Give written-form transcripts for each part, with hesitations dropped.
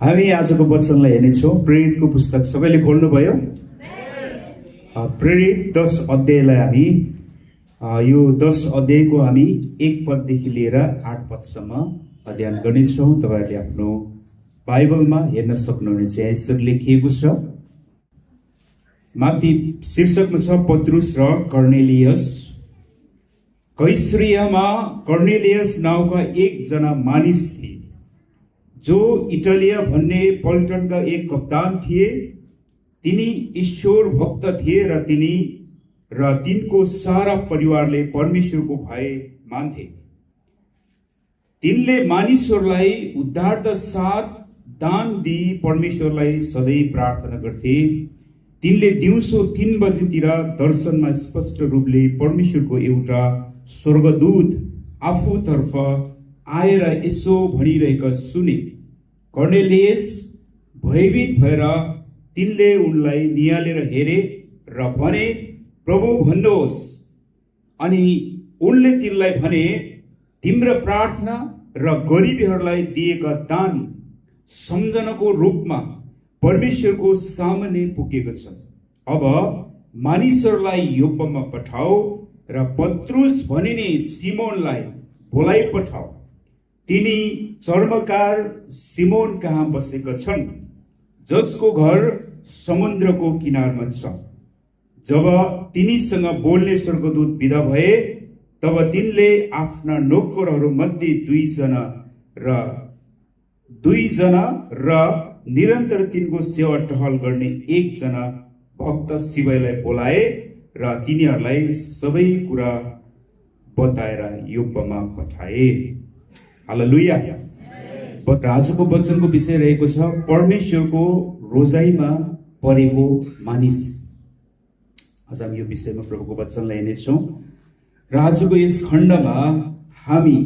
हामी आजको वचनलाई हेर्नेछौँ। प्रेरितको पुस्तक सबैले खोल्नुभयो? प्रेरित 10 अध्यायलाई हामी यो 10 अध्यायको हामी 1 पददेखि लिएर 8 पदसम्म अध्ययन गर्नेछौँ। तपाईँहरूले आफ्नो बाइबलमा हेर्न सक्नुहुनेछ। यहाँ यसरी लेखिएको छ, माथि शीर्षकमा छ पत्रुस र कर्नेलियस। कैसरियामा कर्नेलियस नाउँका एकजना मानिस थिए, जो इटालिया भन्ने पल्टनका एक कप्तान थिए। तिनी ईश्वर भक्त थिए र तिनको सारा परिवारले परमेश्वरको भय मान्थे। तिनले मानिसहरूलाई उद्धारका साथ दान दिई परमेश्वरलाई सधैँ प्रार्थना गर्थे। तिनले दिउँसो 3 बजेतिर दर्शनमा स्पष्ट रूपले परमेश्वरको एउटा स्वर्गदूत आफूतर्फ आएर यसो भनिरहेका सुने। कर्नेलियस भयभीत भएर तिनले उनलाई निहालेर हेरे र भने, प्रभु भन्नुहोस्। अनि उनले तिनलाई भने, तिम्रो प्रार्थना र गरिबीहरूलाई दिएका दान सम्झनाको रूपमा परमेश्वरको सामने पुगेको छ। अब मानिसहरूलाई योप्पामा पठाऊ र पत्रुस भनिने सिमोनलाई बोलाइ पठाऊ। तिनी चर्मकार सिमोन कहाँ बसेका छन्, जसको घर समुद्रको किनारमा छ। जब तिनीसँग बोल्ने स्वर्गदूत विदा भए, तब तिनले आफ्ना नोकरहरू मध्ये दुईजना र निरन्तर तिनको सेवा टहल गर्ने एकजना भक्त शिवलाई बोलाए र तिनीहरूलाई सबै कुरा बताएर योप्पामा पठाए। हालेलुया। आजको वचनको विषय रहेको छ परमेश्वरको रोजाइमा परेको मानिस। आज हामी यो विषयमा प्रभुको वचनलाई हेर्नेछौँ र आजको यस खण्डमा हामी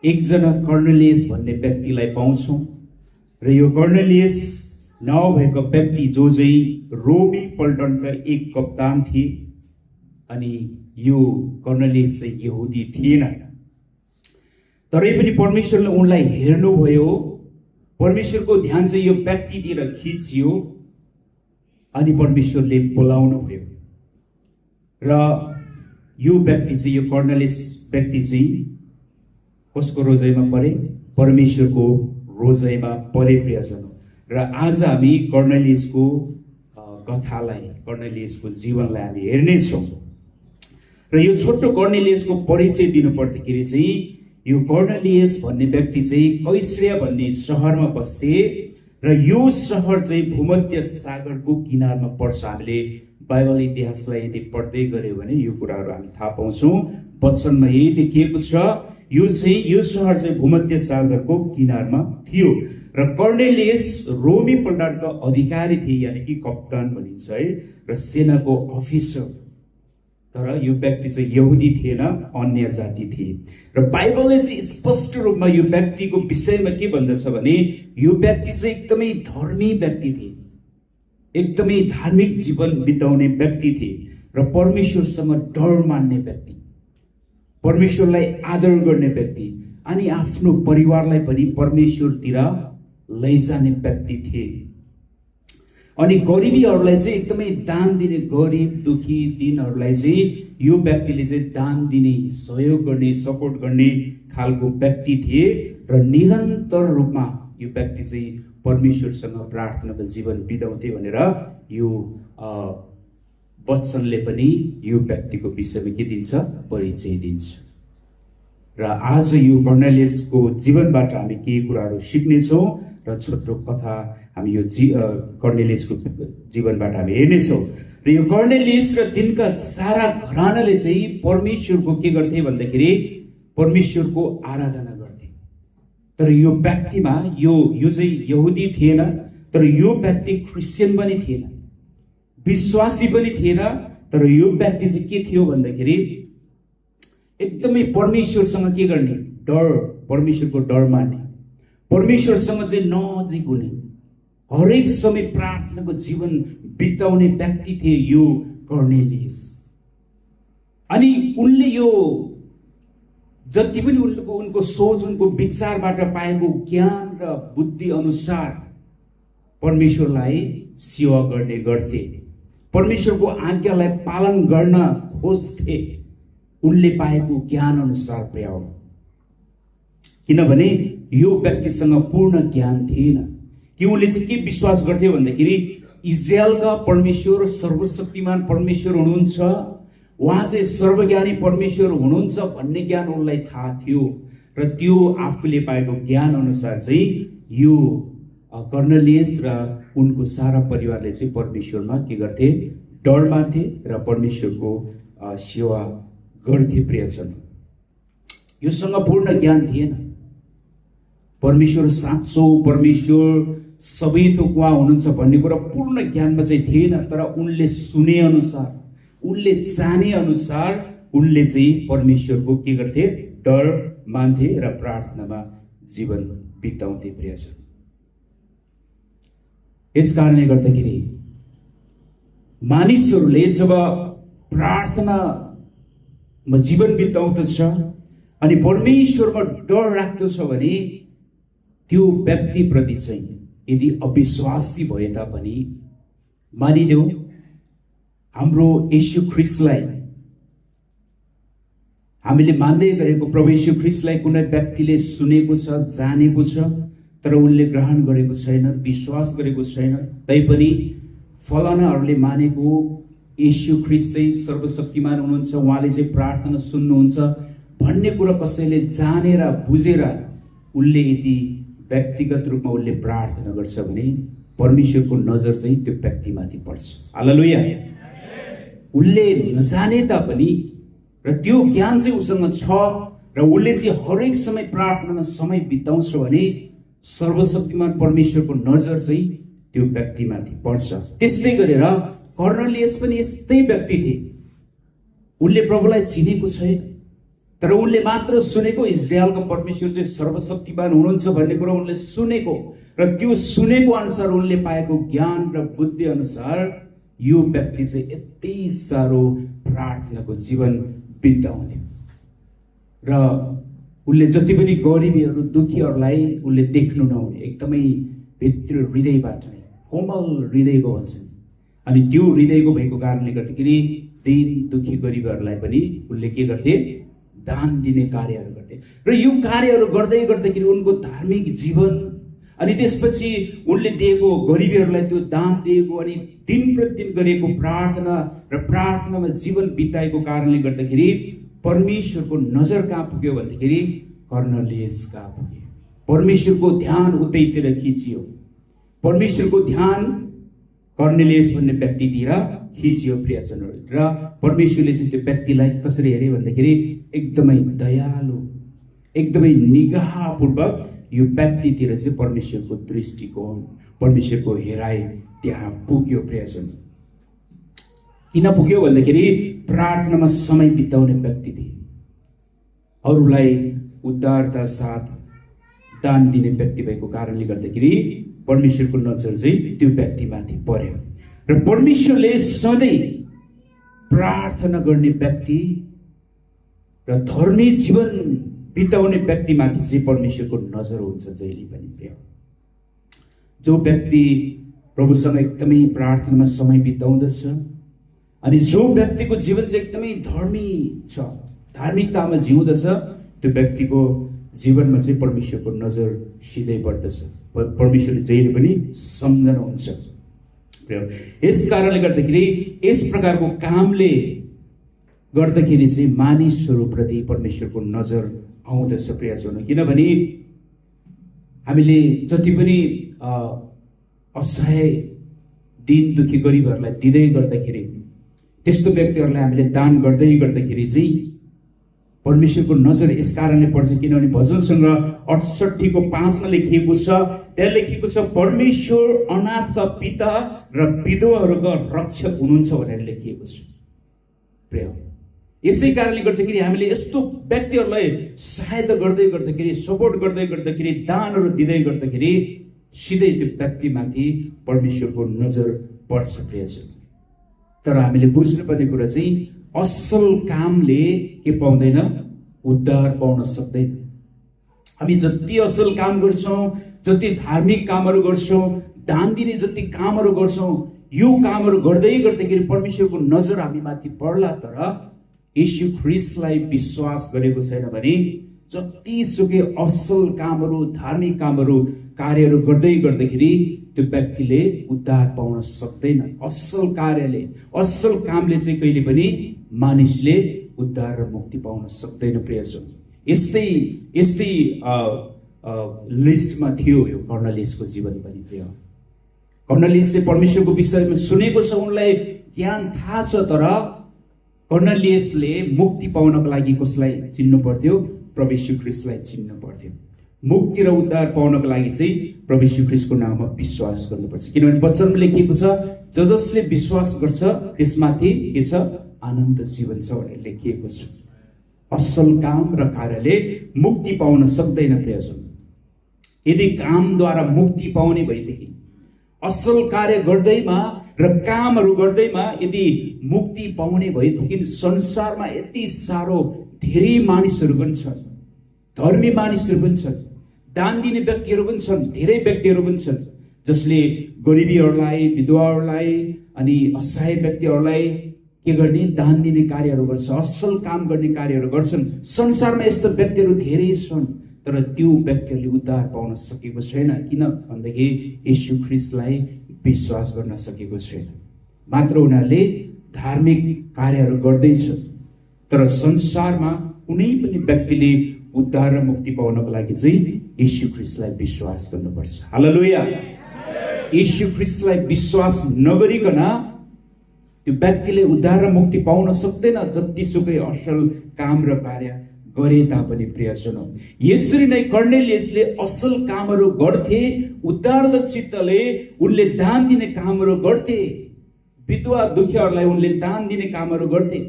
एकजना कर्नेलियस भन्ने व्यक्तिलाई पाउँछौँ र यो कर्नेलियस नाउँ भएको व्यक्ति जो चाहिँ रोमी पल्टनका एक कप्तान थिए। अनि यो कर्नेलियस चाहिँ यहुदी थिएन, तरै पनि परमेश्वरले उनलाई हेर्नुभयो। परमेश्वरको ध्यान चाहिँ यो व्यक्तितिर खिचियो अनि परमेश्वरले बोलाउनु भयो र यो व्यक्ति चाहिँ, यो कर्नेलियस व्यक्ति चाहिँ कसको रोजाइमा परे? परमेश्वरको रोजाइमा परे प्रियजन। र आज हामी कर्नेलियसको कथालाई, कर्नेलियसको जीवनलाई हामी हेर्नेछौँ। र यो छोटो कर्नेलियसको परिचय दिनु पर्दाखेरि चाहिँ यो कर्नेलियस भन्ने व्यक्ति चाहिँ कैसरिया भन्ने सहरमा बस्थे र यो सहर चाहिँ भूमध्य सागरको किनारमा पर्छ। हामीले बाइबल इतिहासलाई यदि पढ्दै गऱ्यौँ भने यो कुराहरू हामी थाहा पाउँछौँ। वचनमा यही लेखिएको छ, यो सहर चाहिँ भूमध्य सागरको किनारमा थियो र कर्नेलियस रोमी पल्टनका अधिकारी थिए, यानि कि कप्तान भनिन्छ है, र सेनाको अफिसर। तर यो व्यक्ति चाहिँ यहुदी थिएन, अन्य जाति थिए। र बाइबलले चाहिँ स्पष्ट रूपमा यो व्यक्तिको विषयमा के भन्दछ भने यो व्यक्ति चाहिँ एकदमै धर्मी व्यक्ति थिए, एकदमै धार्मिक जीवन बिताउने व्यक्ति थिए र परमेश्वरसँग डर मान्ने व्यक्ति, परमेश्वरलाई आदर गर्ने व्यक्ति अनि आफ्नो परिवारलाई पनि परमेश्वरतिर लैजाने व्यक्ति थिए। अनि गरिबीहरूलाई चाहिँ एकदमै दान दिने, गरिब दुखी दिनहरूलाई चाहिँ यो व्यक्तिले चाहिँ दान दिने, सहयोग गर्ने, सपोर्ट गर्ने खालको व्यक्ति थिए र निरन्तर रूपमा यो व्यक्ति चाहिँ परमेश्वरसँग प्रार्थनाको जीवन बिताउँथे भनेर यो वचनले पनि यो व्यक्तिको विषयमा के दिन्छ? परिचय दिन्छ। र आज यो कर्नेलियसको जीवनबाट हामी केही कुराहरू सिक्नेछौँ र छोटो कथा हामी यो कर्नेलियसको जीवनबाट हामी हेर्नेछौँ। र यो कर्नेलियस र तिनका सारा घरानाले चाहिँ परमेश्वरको के गर्थे भन्दाखेरि परमेश्वरको आराधना गर्थे। तर यो व्यक्तिमा यो चाहिँ यहुदी थिएन, तर यो व्यक्ति क्रिस्चियन पनि थिएन, विश्वासी पनि थिएन। तर यो व्यक्ति चाहिँ के थियो भन्दाखेरि एकदमै परमेश्वरसँग के गर्ने? डर, परमेश्वरको डर मान्ने, परमेश्वरसँग चाहिँ नजिक हुने, हरेक समय प्रार्थनाको जीवन बिताउने व्यक्ति थिए यो कर्नेलियस। अनि उनले यो जति पनि उनको सोच, उनको विचारबाट पाएको ज्ञान र बुद्धि अनुसार परमेश्वरलाई सेवा गर्ने गर्थे, परमेश्वरको आज्ञालाई पालन गर्न खोज्थे उनले पाएको ज्ञान अनुसार प्रिय हो। किनभने यो व्यक्तिसँग पूर्ण ज्ञान थिएन कि उनले चाहिँ के विश्वास गर्थे भन्दाखेरि इजरायलका परमेश्वर सर्वशक्तिमान परमेश्वर हुनुहुन्छ, उहाँ चाहिँ सर्वज्ञानी परमेश्वर हुनुहुन्छ भन्ने ज्ञान उनलाई थाहा थियो र त्यो आफूले पाएको ज्ञान अनुसार चाहिँ यो कर्नेलियस र उनको सारा परिवारले चाहिँ परमेश्वरमा के गर्थे, डर मान्थे र परमेश्वरको सेवा गर्थे। प्रियजन, योसँग पूर्ण ज्ञान थिएन, परमेश्वर साँचो परमेश्वर सबै थोक उहाँ हुनुहुन्छ भन्ने कुरा पूर्ण ज्ञानमा चाहिँ थिएन। तर उनले सुने अनुसार, उनले जाने अनुसार उनले चाहिँ परमेश्वरको के गर्थे, डर मान्थे र प्रार्थनामा जीवन बिताउँथे। प्रियजन, यस कारणले गर्दाखेरि मानिसहरूले जब प्रार्थनामा जीवन बिताउँदछ अनि परमेश्वरमा डर राख्दछ भने त्यो व्यक्तिप्रति चाहिँ यदि अविश्वासी भए तापनि, मानिलिउँ हाम्रो येशू ख्रीष्टलाई हामीले मान्दै गरेको प्रभु येशू ख्रीष्टलाई कुनै व्यक्तिले सुनेको छ, जानेको छ, तर उनले ग्रहण गरेको छैन, विश्वास गरेको छैन, तैपनि फलानाहरूले मानेको येशू ख्रीष्ट चाहिँ सर्वशक्तिमान हुनुहुन्छ, उहाँले चाहिँ प्रार्थना सुन्नुहुन्छ भन्ने कुरा कसैले जानेर बुझेर उनले यदि व्यक्तिगत रूपमा उनले प्रार्थना गर्छ भने परमेश्वरको नजर चाहिँ त्यो व्यक्तिमाथि पर्छ। हालेलुया। उनले नजाने तापनि र त्यो ज्ञान चाहिँ उसँग छ र उसले चाहिँ हरेक समय प्रार्थनामा समय बिताउँछ भने सर्वशक्तिमान परमेश्वरको नजर चाहिँ त्यो व्यक्तिमाथि पर्छ। त्यसै गरेर कर्नेलियस पनि यस्तै व्यक्ति थिए, उनले प्रभुलाई चिनेको छैन, तर उनले मात्र सुनेको इजरायलको परमेश्वर चाहिँ सर्वशक्तिमान हुनुहुन्छ भन्ने कुरा उनले सुनेको र त्यो सुनेको अनुसार उनले पाएको ज्ञान र बुद्धि अनुसार यो व्यक्ति चाहिँ यति साह्रो प्रार्थनाको जीवन बिताउँथ्यो र उनले जति पनि गरिबीहरू, दुखीहरूलाई उनले देख्नु नहुने, एकदमै भित्र हृदयबाट नै कोमल हृदयको भन्छन्, अनि त्यो हृदयको भएको कारणले गर्दाखेरि दिन दुखी गरिबहरूलाई पनि उनले के गर्थे, दान दिने कार्यहरू गर्थे र यो कार्यहरू गर्दै गर्दाखेरि उनको धार्मिक जीवन अनि त्यसपछि उनले दिएको गरिबीहरूलाई त्यो दान दिएको अनि दिन प्रतिदिन गरेको प्रार्थना र प्रार्थनामा जीवन बिताएको कारणले गर्दाखेरि परमेश्वरको नजर कहाँ पुग्यो भन्दाखेरि कर्नेलियस कहाँ पुग्यो। परमेश्वरको ध्यान उतैतिर खिचियो, परमेश्वरको ध्यान कर्नेलियस भन्ने व्यक्तितिर खिचियो। प्रियजनहरू, र परमेश्वरले चाहिँ त्यो व्यक्तिलाई कसरी हेरे भन्दाखेरि एकदमै दयालु, एकदमै निगाहपूर्वक यो व्यक्तितिर चाहिँ परमेश्वरको दृष्टिकोण, परमेश्वरको हेराइ त्यहाँ पुग्यो। प्रियजन, किन पुग्यो भन्दाखेरि प्रार्थनामा समय बिताउने व्यक्ति थिए, अरूलाई उदारता साथ दान दिने व्यक्ति भएको कारणले गर्दाखेरि परमेश्वरको नजर चाहिँ त्यो व्यक्तिमाथि पर्यो र परमेश्वरले सधैँ प्रार्थना गर्ने व्यक्ति र धर्मी जीवन बिताउने व्यक्तिमाथि चाहिँ परमेश्वरको नजर हुन्छ जहिले पनि। प्रिय, जो व्यक्ति प्रभुसँग एकदमै प्रार्थनामा समय बिताउँदछ अनि जो व्यक्तिको जीवन चाहिँ एकदमै धर्मी छ, धार्मिकतामा जिउँदछ, त्यो व्यक्तिको जीवनमा चाहिँ परमेश्वरको नजर सिधै पर्दछ, परमेश्वरले जहिले पनि सम्झनुहुन्छ। यस कारणले गर्दाखेरि यस प्रकारको कामले गर्दाखेरि चाहिँ मानिसहरूप्रति परमेश्वरको नजर आउँदछ। प्रियजन, किनभने हामीले जति पनि असहाय दिन दुखी गरिबहरूलाई दिँदै गर्दाखेरि, त्यस्तो व्यक्तिहरूलाई हामीले दान गर्दै गर्दाखेरि चाहिँ परमेश्वरको नजर यस कारणले पर्छ किनभने भजन सङ्ग्रह 68:5 लेखिएको छ, त्यहाँ लेखिएको छ परमेश्वर अनाथका पिता र विधवाहरूका रक्षक हुनुहुन्छ भनेर लेखिएको छ। प्रिय, यसै कारणले गर्दाखेरि हामीले यस्तो व्यक्तिहरूलाई सहायता गर्दै गर्दाखेरि, सपोर्ट गर्दै गर्दाखेरि, दानहरू दिँदै गर्दाखेरि सिधै त्यो व्यक्तिमाथि परमेश्वरको नजर पर्छ। प्रिय, तर हामीले बुझ्नुपर्ने कुरा चाहिँ असल कामले के पाउँदैन, उद्धार पाउन सक्दैन। हामी जति असल काम गर्छौँ, जति धार्मिक कामहरू गर्छौँ, दान दिने जति कामहरू गर्छौँ, यो कामहरू गर्दै गर्दाखेरि परमेश्वरको नजर हामी माथि पर्ला। तर येशू ख्रीष्टलाई विश्वास गरेको छैन भने जतिसुकै असल कामहरू, धार्मिक कामहरू, कार्यहरू गर्दै गर्दाखेरि त्यो व्यक्तिले उद्धार पाउन सक्दैन। असल कार्यले, असल कामले चाहिँ कहिले पनि मानिसले उद्धार र मुक्ति पाउन सक्दैन। प्रियजन, यस्तै यस्तै लिस्टमा थियो यो कर्नेलियसको जीवन पनि। प्रिय, कर्नेलियसले परमेश्वरको विषयमा सुनेको छ, उनलाई ज्ञान थाहा छ, तर कर्नेलियसले मुक्ति पाउनको लागि कसलाई चिन्नु पर्थ्यो? प्रभु येशू ख्रीष्टलाई चिन्नु पर्थ्यो। मुक्ति र उद्धार पाउनको लागि चाहिँ प्रभु येशू ख्रीष्टको नाममा विश्वास गर्नुपर्छ। किनभने वचनमा लेखिएको छ, जसले विश्वास गर्छ त्यसमाथि के छ? आनन्द जीवन छ भनेर लेखिएको छ। असल काम र कार्यले मुक्ति पाउन सक्दैन। प्रियजन, यदि कामद्वारा मुक्ति पाउने भएदेखि, असल कार्य गर्दैमा र कामहरू गर्दैमा यदि मुक्ति पाउने भएदेखि संसारमा यति साह्रो धेरै मानिसहरू पनि छन्, धर्मी मानिसहरू पनि छन्, दान दिने व्यक्तिहरू पनि छन्, धेरै व्यक्तिहरू पनि छन्, जसले गरिबीहरूलाई, विधवाहरूलाई अनि असहाय व्यक्तिहरूलाई के गर्ने? दान दिने कार्यहरू गर्छ, असल काम गर्ने कार्यहरू गर्छन्। संसारमा यस्तो व्यक्तिहरू धेरै छन्, तर त्यो व्यक्तिहरूले उद्धार पाउन सकेको छैन। किन भन्दाखेरि येशू ख्रीष्टलाई विश्वास गर्न सकेको छैन। मात्र उनीहरूले धार्मिक कार्यहरू गर्दैछ, तर संसारमा कुनै पनि व्यक्तिले उद्धार र मुक्ति पाउनको लागि चाहिँ येशू ख्रीष्टलाई विश्वास गर्नुपर्छ। हालेलुया। येशू ख्रीष्टलाई विश्वास नगरिकन त्यो व्यक्तिले उद्धार र मुक्ति पाउन सक्दैन, जतिसुकै असल काम र कार्य गरे तापनि। प्रियजन, यसरी नै कर्नेलियसले असल कामहरू गर्थे, उद्धार चित्तले उनले दान दिने कामहरू गर्थे, विधवा दुखीहरूलाई उनले दान दिने कामहरू गर्थे।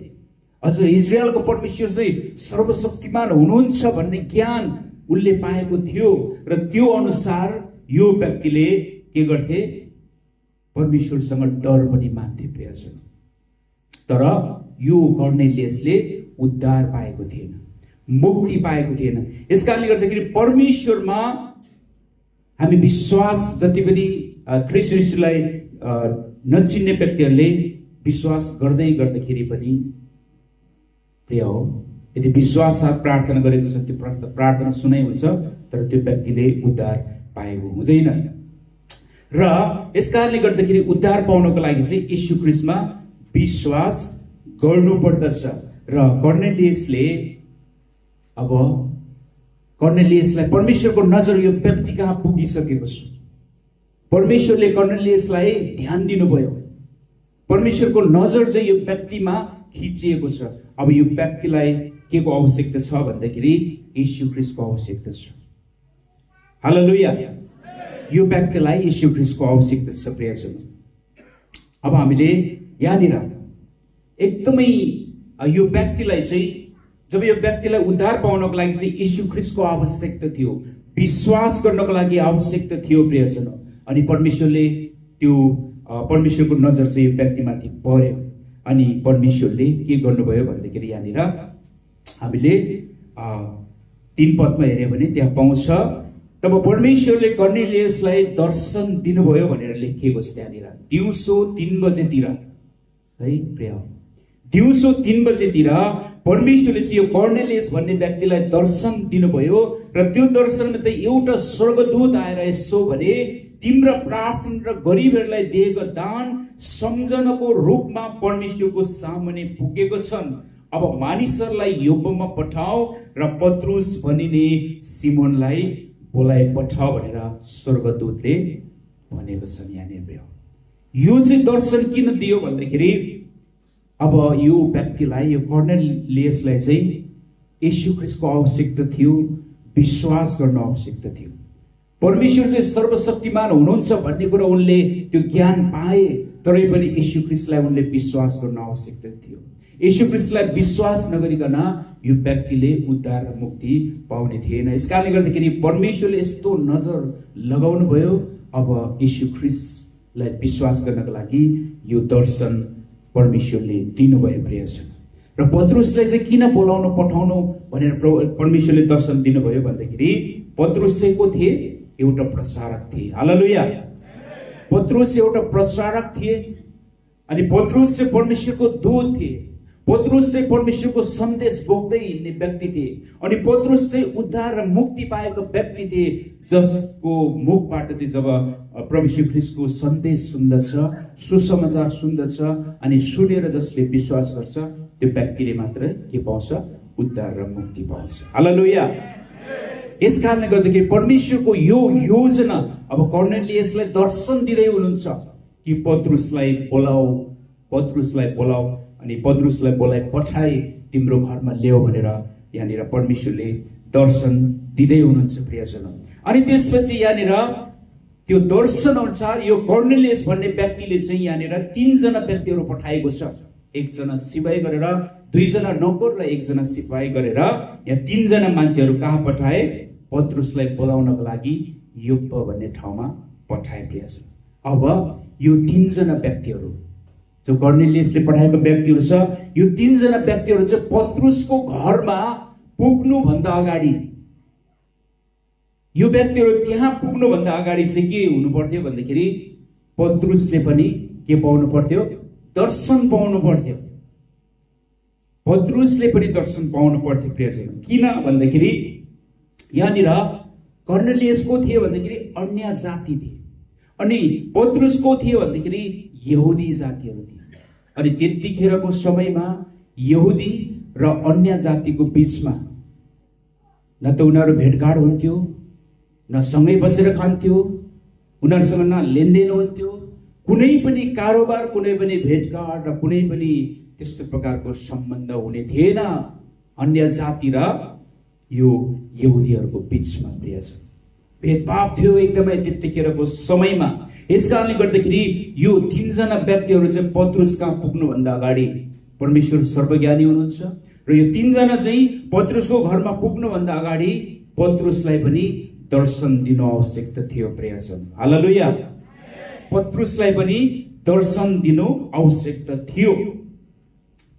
अझ इजरायलको परमेश्वर चाहिँ सर्वशक्तिमान हुनुहुन्छ भन्ने ज्ञान उनले पाएको थियो, र त्यो अनुसार यो व्यक्तिले के गर्थे? परमेश्वरसँग डर पनि मान्थे। प्रियजन, तर यो कर्नेलियसले उद्धार पाएको थिएन, मुक्ति पाएको थिएन। यसकारणले गर्दाखेरि परमेश्वरमा हामी विश्वास, जति पनि ख्रीष्ट येशूलाई नचिन्ने व्यक्तिहरूले विश्वास गर्दै गर्दाखेरि पनि प्रिय हो, यदि विश्वास साथ प्रार्थना गरेको छ त्यो प्रार्थना सुनाइ हुन्छ, तर त्यो व्यक्तिले उद्धार पाएको हुँदैन। र यसकारणले गर्दाखेरि उद्धार पाउनको लागि चाहिँ येशू ख्रीष्टमा विश्वास गर्नुपर्दछ। र कर्नेलियसले अब कर्नेलियसलाई परमेश्वरको नजर यो व्यक्ति कहाँ पुगिसकेको छ। परमेश्वरले कर्नेलियसलाई ध्यान दिनुभयो, परमेश्वरको नजर चाहिँ यो व्यक्तिमा खिचिएको छ। अब यो व्यक्तिलाई के को आवश्यकता छ भन्दाखेरि येशू ख्रीष्टको आवश्यकता छ। हालेलुया। यो व्यक्तिलाई येशू ख्रीष्टको आवश्यकता छ। प्रियजन, अब हामीले यहाँनिर एकदमै यो व्यक्तिलाई चाहिँ, जब यो व्यक्तिलाई उद्धार पाउनको लागि चाहिँ येशू ख्रीष्टको आवश्यकता थियो, विश्वास गर्नको लागि आवश्यकता थियो। प्रियजन, अनि परमेश्वरले त्यो परमेश्वरको नजर चाहिँ यो व्यक्तिमाथि पर्यो, अनि परमेश्वरले के गर्नुभयो भन्दाखेरि यहाँनिर हामीले 3 पदमा हेर्यो भने त्यहाँ पाउँछ, तब परमेश्वरले कर्नेलियसलाई दर्शन दिनुभयो भनेर लेखिएको छ त्यहाँनिर। दिउँसो 3 बजेतिर है प्रिय, दिउँसो 3 बजेतिर परमेश्वरले चाहिँ यो कर्नेलियस भन्ने व्यक्तिलाई दर्शन दिनुभयो, र त्यो दर्शनमा त एउटा स्वर्गदूत आएर यसो भने, तिम्रो प्रार्थना र गरिबहरूलाई दिएको दान सम्झनको रूपमा परमेश्वरको सामुन्ने पुगेको छन्। अब मानिसहरूलाई योप्पामा पठाऊ र पत्रुस भनिने सिमोनलाई बोलाइ पठाऊ भनेर स्वर्गदूतले भनेको छ। यहाँनिर यो चाहिँ दर्शन किन दियो भन्दाखेरि अब यो व्यक्तिलाई, यो कर्नेलियसलाई चाहिँ येशू ख्रीष्टको आवश्यकता थियो, विश्वास गर्न आवश्यकता थियो। परमेश्वर चाहिँ सर्वशक्तिमान हुनुहुन्छ भन्ने कुरा उनले त्यो ज्ञान पाए, तरै पनि येशू ख्रीष्टलाई उनले विश्वास गर्न आवश्यकता थियो। येशू ख्रीष्टलाई विश्वास नगरिकन यो व्यक्तिले उद्धार र मुक्ति पाउने थिएन। यसकारणले गर्दाखेरि परमेश्वरले यस्तो नजर लगाउनु भयो, अब येशू ख्रीष्टलाई विश्वास गर्नको लागि यो दर्शन परमेश्वरले दिनुभयो। प्रियजन, र पत्रुसलाई चाहिँ किन बोलाउनु पठाउनु भनेर परमेश्वरले दर्शन दिनुभयो भन्दाखेरि पत्रुस चाहिँ को थिए? एउटा प्रचारक थिए। हालेलुया। पत्रुस एउटा प्रचारक थिए अनि पत्रुस चाहिँ परमेश्वरको दूत थिए। पत्रुस चाहिँ परमेश्वरको सन्देश बोक्दै हिँड्ने व्यक्ति थिए अनि पत्रुस चाहिँ उद्धार र मुक्ति पाएको व्यक्ति थिए, जसको मुखबाट चाहिँ जब प्रभु यीशु ख्रीष्टको सन्देश सुन्दछ, सुसमाचार सुन्दछ अनि सुनेर जसले विश्वास गर्छ त्यो व्यक्तिले मात्र के पाउँछ? उद्धार र मुक्ति पाउँछ। हालेलुया। यस कारणले गर्दाखेरि परमेश्वरको यो योजना अब कर्नेलियसलाई दर्शन दिँदै हुनुहुन्छ कि पत्रुसलाई बोलाऊ अनि पत्रुसलाई बोलाइ पठाई तिम्रो घरमा ल्याऊ भनेर यहाँनिर परमेश्वरले दर्शन दिँदै हुनुहुन्छ प्रियजन। अनि त्यसपछि यहाँनिर त्यो दर्शन अनुसार यो कर्नेलियस भन्ने व्यक्तिले चाहिँ यहाँनिर 3 जना व्यक्तिहरू पठाएको छ। 1 जना सिपाही गरेर, 2 जना नोकर र 1 जना सिपाही गरेर यहाँ 3 जना मान्छेहरू कहाँ पठाए? पत्रुसलाई बोलाउनको लागि योप्पा भन्ने ठाउँमा पठाए प्रियजन। अब यो 3 जना व्यक्तिहरू जो कर्नेलियसले पठाएको व्यक्तिहरू छ, यो 3 जना व्यक्तिहरू चाहिँ पत्रुसको घरमा पुग्नु भन्दा अगाडि, यो व्यक्तिहरू त्यहाँ पुग्नु भन्दा अगाडि चाहिँ के हुनु पर्थ्यो भन्दाखेरि पत्रुसले पनि के पाउनु पर्थ्यो? दर्शन पाउनु पर्थ्यो। पत्रुसले पनि दर्शन पाउनु पर्थ्यो प्रियजन। किन भन्दाखेरि यहाँनिर कर्नेलियस को थिए भन्दाखेरि अन्य जाति थिए अनि पत्रुस को थिए भन्दाखेरि यहुदी जातिहरू थिए। अनि त्यतिखेरको समयमा यहुदी र अन्य जातिको बीचमा न त उनीहरू भेटघाट हुन्थ्यो, न सँगै बसेर खान्थ्यो, उनीहरूसँग न लेनदेन हुन्थ्यो, कुनै पनि कारोबार, कुनै पनि भेटघाट र कुनै पनि त्यस्तो प्रकारको सम्बन्ध हुने थिएन अन्य जाति र यो यहुदीहरूको बीचमा प्रियजन। भेदभाव थियो एकदमै त्यतिखेरको समयमा। यस कारणले गर्दाखेरि यो 3 जना व्यक्तिहरू चाहिँ पत्रुस कहाँ पुग्नुभन्दा अगाडि, परमेश्वर सर्वज्ञानी हुनुहुन्छ र यो 3 जना चाहिँ पत्रुसको घरमा पुग्नुभन्दा अगाडि पत्रुसलाई पनि दर्शन दिनु आवश्यक थियो प्रियजन। हालेलुया। पत्रुसलाई पनि दर्शन दिनु आवश्यक थियो।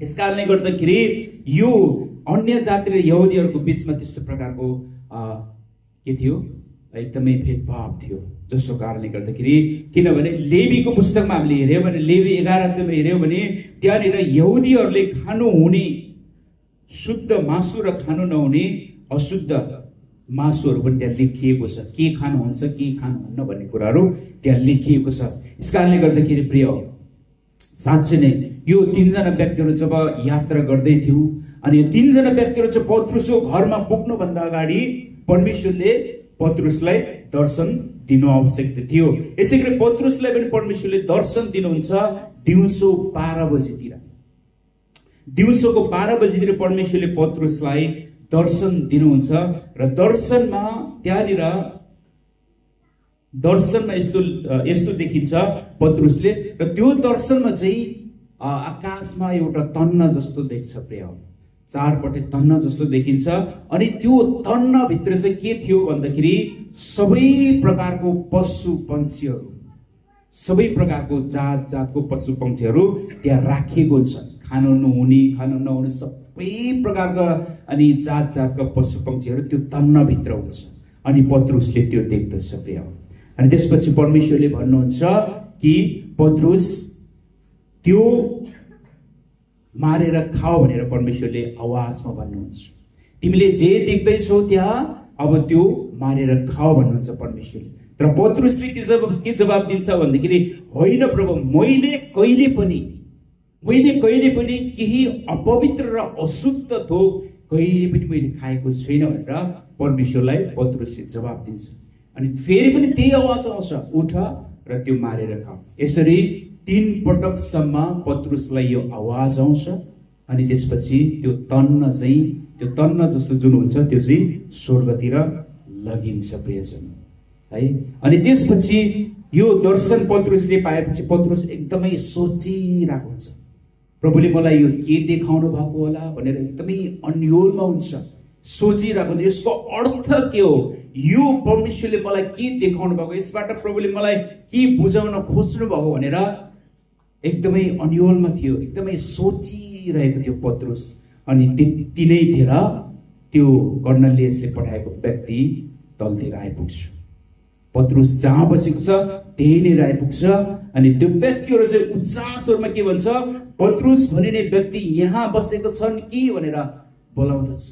यस कारणले गर्दाखेरि यो अन्य जाति र यहुदीहरूको बीचमा त्यस्तो प्रकारको के थियो? एकदमै भेदभाव थियो, जसको कारणले गर्दाखेरि, किनभने लेवीको पुस्तकमा हामीले हेर्यौँ भने लेवी 11 हेर्यौँ भने त्यहाँनिर यहुदीहरूले खानु हुने शुद्ध मासु र खानु नहुने अशुद्ध मासुहरू पनि त्यहाँ लेखिएको छ। के खानुहुन्छ, के खानुहुन्न भन्ने कुराहरू त्यहाँ लेखिएको छ। यस कारणले गर्दाखेरि प्रिय, साँच्चै नै यो 3 जना व्यक्तिहरू जब यात्रा गर्दै थियो अनि यो 3 जना व्यक्तिहरू चाहिँ पत्रुसको घरमा पुग्नुभन्दा अगाडि परमेश्वरले पत्रुसलाई दर्शन दिनु आवश्यक थियो। यसै गरी पत्रुसलाई पनि परमेश्वरले दर्शन दिनुहुन्छ दिउँसो 12 बजेतिर। दिउँसोको 12 बजेतिर परमेश्वरले पत्रुसलाई दर्शन दिनुहुन्छ र दर्शनमा त्यहाँनिर दर्शनमा यस्तो देखिन्छ पत्रुसले, र त्यो दर्शनमा चाहिँ आकाशमा एउटा तन्न जस्तो देख्छ प्रिय, 4 पटे तन्न जस्तो देखिन्छ। अनि त्यो तन्न भित्र चाहिँ के थियो भन्दाखेरि सबै प्रकारको पशु पक्षीहरू, सबै प्रकारको जातको पशु पक्षीहरू त्यहाँ राखिएको छ। खानु नहुने, खानु नहुने सबै प्रकारका अनि जातका पशु पक्षीहरू त्यो तन्नभित्र हुन्छ। अनि पत्रुसले त्यो देख्दछ प्रिय। अनि त्यसपछि परमेश्वरले भन्नुहुन्छ कि पत्रुस त्यो मारेर खाओ भनेर परमेश्वरले आवाजमा भन्नुहुन्छ। तिमीले जे देख्दैछौ त्यहाँ अब त्यो मारेर खाओ भन्नुहुन्छ परमेश्वरले। तर पत्रुसले के जवाब दिन्छ भन्दाखेरि होइन प्रभु, मैले कहिले पनि केही अपवित्र र अशुद्ध थोक कहिले पनि मैले खाएको छैन भनेर परमेश्वरलाई पत्रुसले जवाब दिन्छ। अनि फेरि पनि त्यही आवाज आउँछ, उठ र त्यो मारेर खाऊ। यसरी 3 पटकसम्म पत्रुसलाई यो आवाज आउँछ। अनि त्यसपछि त्यो तन्न जस्तो जुन हुन्छ त्यो चाहिँ स्वर्गतिर लगिन्छ प्रियजन है। अनि त्यसपछि यो दर्शन पत्रुसले पाएपछि पत्रुस एकदमै सोचिरहेको हुन्छ, प्रभुले मलाई यो के देखाउनु भएको होला भनेर एकदमै अन्योलमा हुन्छ, सोचिरहेको हुन्छ यसको अर्थ के हो, यो परमेश्वरले मलाई के देखाउनु भएको, यसबाट प्रभुले मलाई के बुझाउन खोज्नु भएको भनेर एकदमै अन्योलमा थियो, एकदमै सोचिरहेको थियो पत्रुस। अनि त्यति नै थिएर त्यो कर्नेलियसले पठाएको व्यक्ति तलतिर आइपुग्छ। पत्रुस जहाँ बसेको छ त्यहीँनिर आइपुग्छ अनि त्यो व्यक्तिहरू चाहिँ उच्च स्वरमा के भन्छ, पत्रुस भनिने व्यक्ति यहाँ बसेको छन् कि भनेर बोलाउँदछ।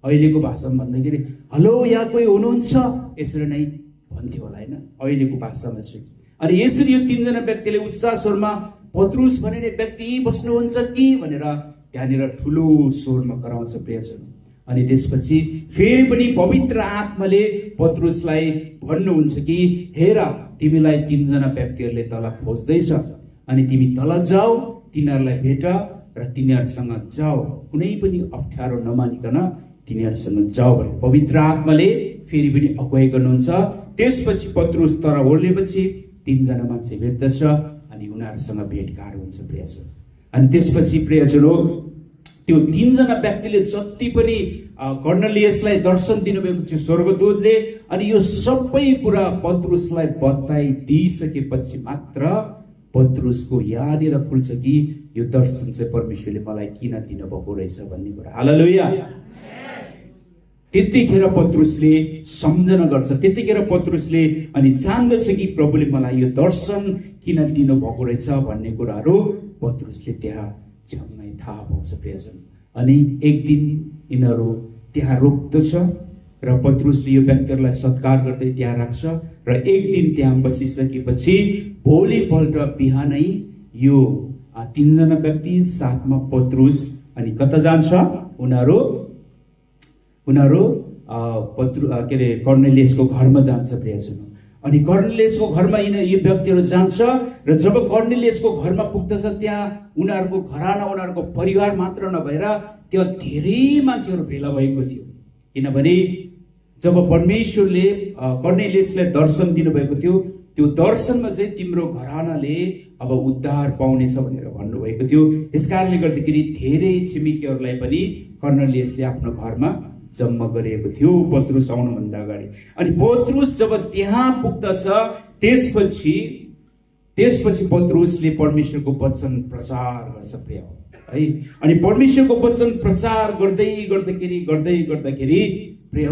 अहिलेको भाषामा भन्दाखेरि हेलो यहाँ कोही हुनुहुन्छ यसरी नै भन्थ्यो होला होइन, अहिलेको भाषामा चाहिँ। अनि यसरी यो तीनजना व्यक्तिले उच्च स्वरमा पत्रुस भनिने व्यक्ति बस्नुहुन्छ कि भनेर त्यहाँनिर ठुलो स्वरमा कराउँछ प्रियजन। अनि त्यसपछि फेरि पनि पवित्र आत्माले पत्रुसलाई भन्नुहुन्छ कि हेर तिमीलाई तीनजना व्यक्तिहरूले तल खोज्दैछ अनि तिमी तल जाऊ, तिनीहरूलाई भेट र तिनीहरूसँग जाऊ, कुनै पनि अप्ठ्यारो नमानिकन तिनीहरूसँग जाऊ भने पवित्र आत्माले फेरि पनि अगुवाई गर्नुहुन्छ। त्यसपछि पत्रुस तर ओर्लेपछि तीनजना मान्छे भेट्दछ अनि उनीहरूसँग भेटघाट हुन्छ प्रियजन। अनि त्यसपछि प्रियजनो त्यो तीनजना व्यक्तिले जति पनि कर्नेलियसलाई दर्शन दिनुभएको थियो स्वर्गदूतले, अनि यो सबै कुरा पत्रुसलाई बताइदिइसकेपछि मात्र पत्रुसको यहाँनिर खुल्छ कि यो दर्शन चाहिँ परमेश्वरले मलाई किन दिनुभएको रहेछ भन्ने कुरा। हालेलुया। त्यतिखेर पत्रुसले सम्झना गर्छ, त्यतिखेर पत्रुसले अनि जान्दछ कि प्रभुले मलाई यो दर्शन किन दिनुभएको रहेछ भन्ने कुराहरू पत्रुसले त्यहाँ झ्याउमै थाहा पाउँछ प्रियजन। अनि एक दिन यिनीहरू त्यहाँ रोक्दछ र पत्रुसले यो व्यक्तिहरूलाई सत्कार गर्दै त्यहाँ राख्छ र एक दिन त्यहाँ बसिसकेपछि भोलिपल्ट बिहानै यो तीनजना व्यक्ति साथमा पत्रुस अनि कता जान्छ, उनीहरू कर्नेलियसको घरमा जान्छ प्रियजन। अनि कर्नेलियसको घरमा यो व्यक्तिहरू जान्छ र जब कर्नेलियसको घरमा पुग्दछ त्यहाँ उनीहरूको घराना, उनीहरूको परिवार मात्र नभएर त्यो धेरै मान्छेहरू भेला भएको थियो। किनभने जब परमेश्वरले कर्नेलियसलाई दर्शन दिनुभएको थियो, त्यो दर्शनमा चाहिँ तिम्रो घरानाले अब उद्धार पाउनेछ भनेर भन्नुभएको थियो। यस कारणले गर्दाखेरि धेरै छिमेकीहरूलाई पनि कर्नेलियसले आफ्नो घरमा जम्मा गरिएको थियो पत्रुस आउनुभन्दा अगाडि। अनि पत्रुस जब त्यहाँ पुग्दछ त्यसपछि पत्रुसले परमेश्वरको वचन प्रचार गर्छ प्रिय है। अनि परमेश्वरको वचन प्रचार गर्दै गर्दाखेरि प्रिय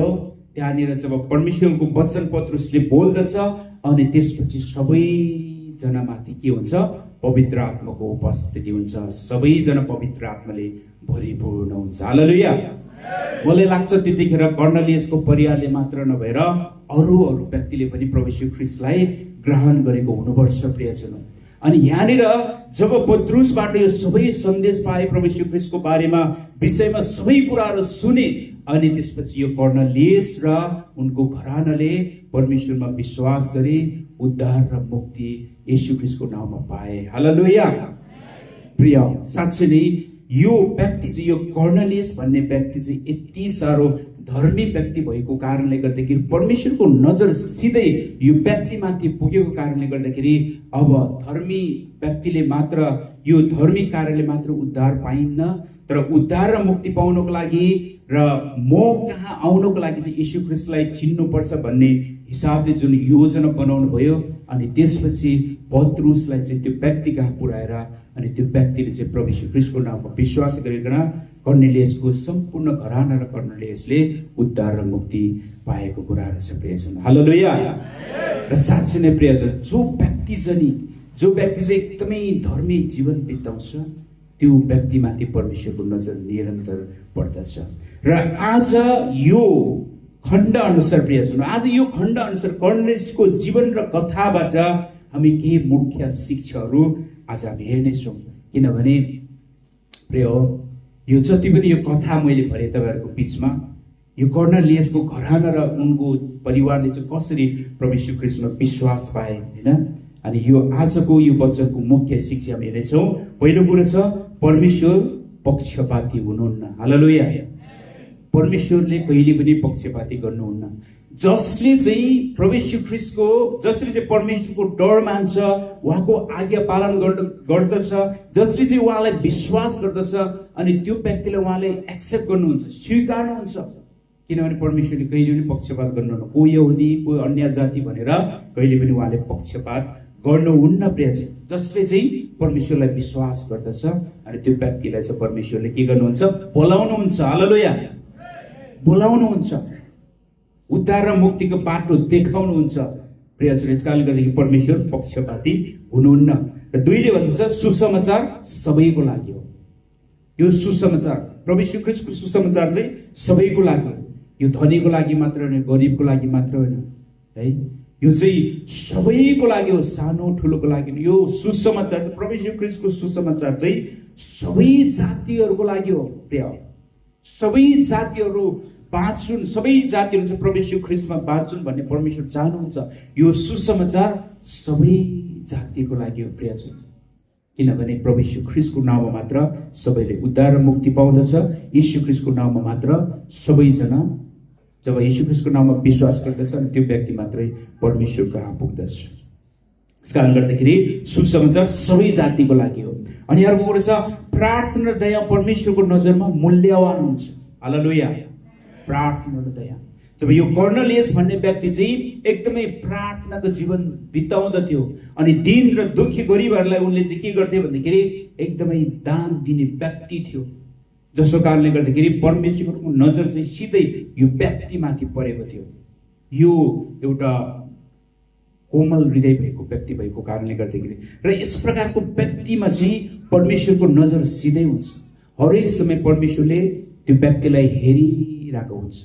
त्यहाँनिर जब परमेश्वरको वचन पत्रुसले बोल्दछ अनि त्यसपछि सबैजना माथि के हुन्छ, पवित्र आत्माको उपस्थिति हुन्छ, सबैजना पवित्र आत्माले भरिपूर्ण हुन्छ। हालेलुया। मलाई लाग्छ त्यतिखेर कर्नेलियसको परिवारले मात्र नभएर अरू व्यक्तिले पनि प्रभु यीशु ख्रीष्टलाई ग्रहण गरेको हुनुपर्छ प्रियजन। अनि यहाँनिर जब पत्रुसबाट यो सबै सन्देश पाए प्रभु यीशु ख्रीष्टको बारेमा विषयमा सबै कुराहरू सुने, अनि त्यसपछि यो कर्नेलियस र उनको घरानाले परमेश्वरमा विश्वास गरे, उद्धार र मुक्ति यीशु ख्रीष्टको नाममा पाए। हालेलुया। प्रिय साँच्चै नै यो व्यक्ति चाहिँ, यो कर्नेलियस भन्ने व्यक्ति चाहिँ यति साह्रो धर्मी व्यक्ति भएको कारणले गर्दाखेरि परमेश्वरको नजर सिधै यो व्यक्तिमाथि पुगेको कारणले गर्दाखेरि अब धर्मी व्यक्तिले मात्र, यो धर्मी कार्यले मात्र उद्धार पाइन्न, तर उद्धार र मुक्ति पाउनको लागि र म कहाँ आउनको लागि चाहिँ यीशु ख्रीष्टलाई चिन्नुपर्छ भन्ने हिसाबले जुन योजना बनाउनु भयो। अनि त्यसपछि पत्रुसलाई चाहिँ त्यो व्यक्ति कहाँ पुऱ्याएर अनि त्यो व्यक्तिले चाहिँ प्रभु यीशु ख्रीष्टको नाममा विश्वास गरिकन कर्नेलियसको सम्पूर्ण घराना र कर्नेलियसले उद्धार र मुक्ति पाएको कुराहरू छ प्रियजन। हालेलुया। र साँच्चै नै प्रियजन, जो व्यक्ति चाहिँ एकदमै धर्मी जीवन बिताउँछ त्यो व्यक्तिमाथि परमेश्वरको नजर निरन्तर पर्दछ। र आज यो खण्ड अनुसार प्रियजन, आज यो खण्ड अनुसार कर्नेलियसको जीवन र कथाबाट हामी केही मुख्य शिक्षाहरू आज हामी हेर्नेछौँ। किनभने प्रिय यो जति पनि यो कथा मैले भने तपाईँहरूको बिचमा, यो कर्नेलियसको घराना र उनको परिवारले चाहिँ कसरी प्रभु यीशु ख्रीष्टमा विश्वास पाए होइन। अनि यो आजको यो वचनको मुख्य शिक्षा हामी हेर्नेछौँ। पहिलो कुरो छ, परमेश्वर पक्षपाती हुनुहुन्न। हालेलुया। परमेश्वरले कहिले पनि पक्षपाती गर्नुहुन्न। जसले चाहिँ प्रभु यीशु ख्रीष्टको, जसले चाहिँ परमेश्वरको डर मान्छ, उहाँको आज्ञा पालन गर्दछ, जसले चाहिँ उहाँलाई विश्वास गर्दछ, अनि त्यो व्यक्तिलाई उहाँले एक्सेप्ट गर्नुहुन्छ, स्वीकार्नुहुन्छ। किनभने परमेश्वरले कहिले पनि पक्षपात गर्नुहुन्न। कोही यहुदी कोही अन्य जाति भनेर कहिले पनि उहाँले पक्षपात गर्नुहुन्न प्रियजन। जसले चाहिँ परमेश्वरलाई विश्वास गर्दछ अनि त्यो व्यक्तिलाई चाहिँ परमेश्वरले के गर्नुहुन्छ, बोलाउनुहुन्छ। हालेलुया। बोलाउनुहुन्छ, उद्धार र मुक्तिको बाटो देखाउनुहुन्छ। प्रिय श्रोता, यस कारणले गर्दाखेरि परमेश्वर पक्षपाती हुनुहुन्न। र 2ले भन्छ सुसमाचार सबैको लागि हो। यो सुसमाचार, प्रभु यीशु ख्रीष्टको सुसमाचार चाहिँ सबैको लागि हो। यो धनीको लागि मात्र होइन, गरिबको लागि मात्र होइन है, यो चाहिँ सबैको लागि हो, सानो ठुलोको लागि। यो सुसमाचार, प्रभु यीशु ख्रीष्टको सुसमाचार चाहिँ सबै जातिहरूको लागि हो। प्रिय, सबै जातिहरू बाँच्छुन्, सबै जातिहरू चाहिँ प्रभु यीशु ख्रीष्टमा बाँच्छुन् भन्ने परमेश्वर चाहनुहुन्छ। यो सुसमाचार सबै जातिको लागि हो प्रिय, किनभने प्रभु यीशु ख्रीष्टको नाममा मात्र सबैले उद्धार र मुक्ति पाउँदछ। यीशु ख्रीष्टको नाममा मात्र सबैजना जब यीशु ख्रीष्टको नाममा विश्वास गर्दछ अनि त्यो व्यक्ति मात्रै परमेश्वर कहाँ पुग्दछ। यस कारणले गर्दाखेरि सुसमाचार सबै जातिको लागि हो। अनि अर्को कुरा छ प्रार्थना र दया परमेश्वरको नजरमा मूल्यवान हुन्छ। हालेलुया। प्रार्थना र दया, जब यो कर्नेलियस भन्ने व्यक्ति चाहिँ एकदमै प्रार्थनाको जीवन बिताउँदथ्यो अनि दिन र दुखी गरिबहरूलाई उनले चाहिँ के गर्थे भन्दाखेरि एकदमै दान दिने व्यक्ति थियो, जसको कारणले गर्दाखेरि परमेश्वरको नजर चाहिँ सिधै यो व्यक्तिमाथि परेको थियो। यो एउटा कोमल हृदय भएको व्यक्ति भएको कारणले गर्दाखेरि र यस प्रकारको व्यक्तिमा चाहिँ परमेश्वरको नजर सिधै हुन्छ। हरेक समय परमेश्वरले त्यो व्यक्तिलाई हेरिरहेको हुन्छ,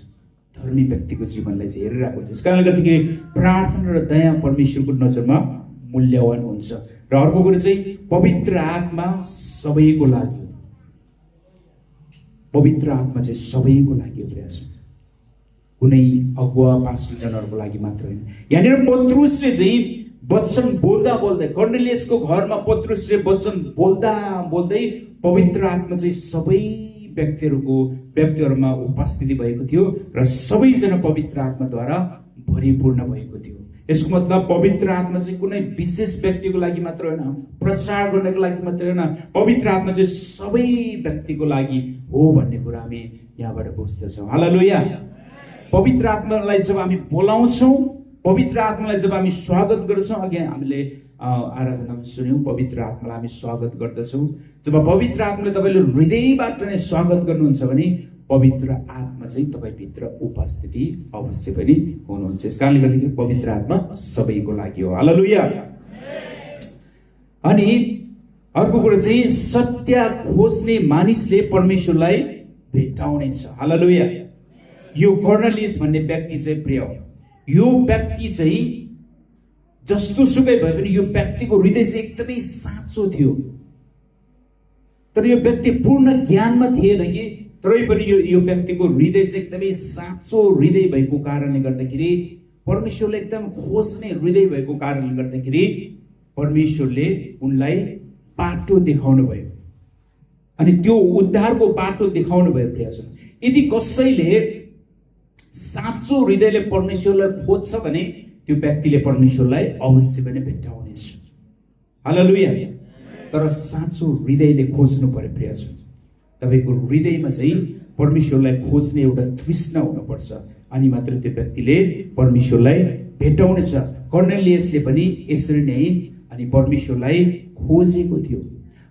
धर्मी व्यक्तिको जीवनलाई चाहिँ हेरिरहेको हुन्छ। यस कारणले गर्दाखेरि प्रार्थना र दया परमेश्वरको नजरमा मूल्यवान हुन्छ। र अर्को कुरा चाहिँ पवित्र आत्मा सबैको लागि हो। पवित्र आत्मा चाहिँ सबैको लागि हो प्रिय, कुनै अगुवा पास्टरजनहरूको लागि मात्र होइन। यहाँनिर पत्रुसले चाहिँ वचन बोल्दा बोल्दै, कर्नेलियसको घरमा पत्रुसले वचन बोल्दा बोल्दै पवित्र आत्मा चाहिँ सबै व्यक्तिहरूमा उपस्थिति भएको थियो र सबैजना पवित्र आत्माद्वारा भरिपूर्ण भएको थियो। यसको मतलब पवित्र आत्मा चाहिँ कुनै विशेष व्यक्तिको लागि मात्र होइन, प्रचार गर्नको लागि मात्र होइन, पवित्र आत्मा चाहिँ सबै व्यक्तिको लागि हो भन्ने कुरा हामी यहाँबाट बुझ्दछौँ। हालेलुया। पवित्र आत्मालाई जब हामी बोलाउँछौँ, पवित्र आत्मालाई जब हामी स्वागत गर्छौँ, अघि हामीले आराधनामा सुन्यौँ पवित्र आत्मालाई हामी स्वागत गर्दछौँ। जब पवित्र आत्माले तपाईँले हृदयबाट नै स्वागत गर्नुहुन्छ भने पवित्र आत्मा चाहिँ तपाईँभित्र उपस्थिति अवश्य पनि हुनुहुन्छ। यस कारणले गर्दाखेरि पवित्र आत्मा सबैको लागि हो। हालेलुया। अनि अर्को कुरा चाहिँ सत्य खोज्ने मानिसले परमेश्वरलाई भेट्टाउनेछ। हालेलुया। यो कर्नेलियस भन्ने व्यक्ति चाहिँ प्रिय, यो व्यक्ति चाहिँ जस्तो सुकै भए पनि यो व्यक्तिको हृदय चाहिँ एकदमै साँचो थियो। तर यो व्यक्ति पूर्ण ज्ञानमा थिएन कि, तरै पनि यो व्यक्तिको हृदय चाहिँ एकदमै साँचो हृदय भएको कारणले गर्दाखेरि, परमेश्वरले एकदम खोज्ने हृदय भएको कारणले गर्दाखेरि परमेश्वरले उनलाई बाटो देखाउनु भयो अनि त्यो उद्धारको बाटो देखाउनु भयो। प्रियजन, यदि कसैले साँचो हृदयले परमेश्वरलाई खोज्छ भने त्यो व्यक्तिले परमेश्वरलाई अवश्य पनि भेट्टाउनेछ। हालेलुया। तर साँचो हृदयले खोज्नु पर्यो प्रियजन। तपाईँको हृदयमा चाहिँ परमेश्वरलाई खोज्ने एउटा तृष्णा हुनुपर्छ, अनि मात्र त्यो व्यक्तिले परमेश्वरलाई भेट्टाउनेछ। कर्नेलियसले पनि यसरी नै अनि परमेश्वरलाई खोजेको थियो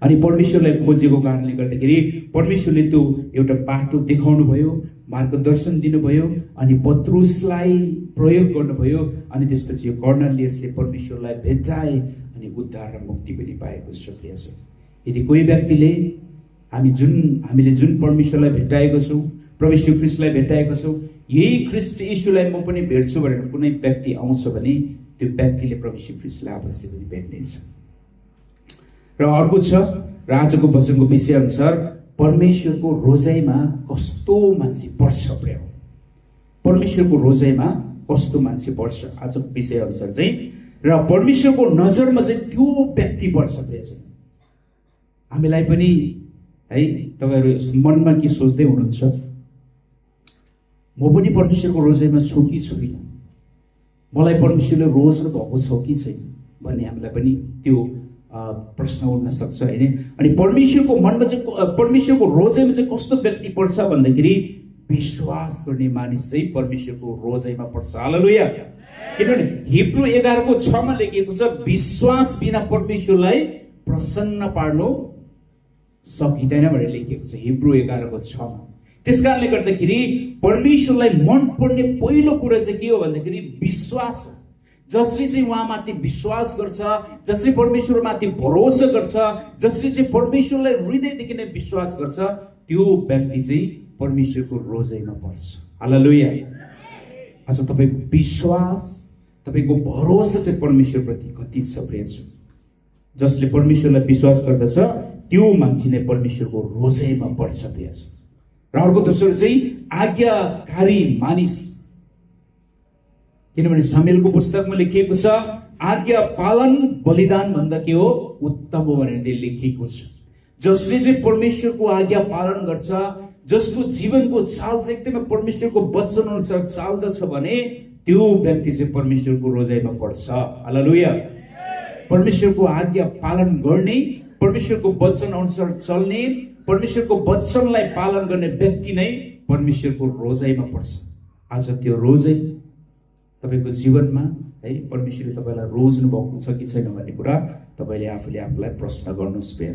अनि परमेश्वरलाई खोजेको कारणले गर्दाखेरि परमेश्वरले त्यो एउटा बाटो देखाउनु भयो, मार्गदर्शन दिनुभयो अनि पत्रुसलाई प्रयोग गर्नुभयो अनि त्यसपछि यो कर्नेलियसले परमेश्वरलाई भेट्टाए अनि उद्धार र मुक्ति पनि पाएको छ। यदि कोही व्यक्तिले हामीले जुन परमेश्वरलाई भेट्टाएको छौँ, प्रभु यीशु ख्रीष्टलाई भेट्टाएको छौँ, यही ख्रीष्ट यीशुलाई म पनि भेट्छु भनेर कुनै व्यक्ति आउँछ भने त्यो व्यक्तिले प्रभु यीशु ख्रीष्टलाई अवश्य पनि भेट्नेछ। र अर्को छ र आजको वचनको विषय अनुसार परमेश्वरको रोजाइमा कस्तो मान्छे पर्छ। प्रिय, परमेश्वरको रोजाइमा कस्तो मान्छे पर्छ आजको विषय अनुसार चाहिँ, र परमेश्वरको नजरमा चाहिँ त्यो व्यक्ति पर्छ। हामीलाई पनि है, तपाईँहरू मनमा के सोच्दै हुनुहुन्छ, म पनि परमेश्वरको रोजाइमा छु कि छुइनँ, मलाई परमेश्वरले रोज्नु भएको छ कि छैन भन्ने हामीलाई पनि त्यो प्रश्न उठ्न सक्छ होइन। अनि परमेश्वरको मनमा चाहिँ परमेश्वरको रोजाइमा चाहिँ कस्तो व्यक्ति पर्छ भन्दाखेरि विश्वास गर्ने मानिस चाहिँ परमेश्वरको रोजाइमा पर्छ। हालेलुया। किनभने हिब्रू 11:6 लेखिएको छ, विश्वास बिना परमेश्वरलाई प्रसन्न पार्नु सकिँदैन भनेर लेखिएको छ। हिब्रू 11:6 त्यसकारणले गर्दाखेरि परमेश्वरलाई मन पर्ने पहिलो कुरा चाहिँ के हो भन्दाखेरि विश्वास हो। जसले चाहिँ उहाँमाथि विश्वास गर्छ, जसले परमेश्वरमाथि भरोसा गर्छ, जसले चाहिँ परमेश्वरलाई हृदयदेखि नै विश्वास गर्छ, त्यो व्यक्ति चाहिँ परमेश्वरको रोजाइमा पर्छ। हालेलुया। आज तपाईको विश्वास, तपाईको भरोसा चाहिँ परमेश्वरप्रति कति छ प्रियहरू? जसले परमेश्वरलाई विश्वास गर्दछ त्यो मान्छे नै परमेश्वरको रोजाइमा पर्छ प्रियहरू। र अर्को दोस्रो चाहिँ आज्ञाकारी मानिस, किनभने सामुएलको पुस्तकमा लेखिएको छ आज्ञा पालन बलिदान भन्दा के हो उत्तम हो भनेर लेखिएको छ। जसले चाहिँ परमेश्वरको आज्ञा पालन गर्छ, जसको जीवनको चाल चाहिँ एकदमै परमेश्वरको वचन अनुसार चाल्दछ भने त्यो व्यक्ति चाहिँ परमेश्वरको रोजाइमा पर्छ। हालेलुया। परमेश्वरको आज्ञा पालन गर्ने, परमेश्वरको वचन अनुसार चल्ने, परमेश्वरको वचनलाई पालन गर्ने व्यक्ति नै परमेश्वरको रोजाइमा पर्छ। आज त्यो रोजाइ तपाईको जीवनमा है परमेश्वरले तपाईलाई रोज्नु भएको छ कि छैन भन्ने कुरा तपाईले आफूले आफूलाई प्रश्न गर्नुस् प्रिय।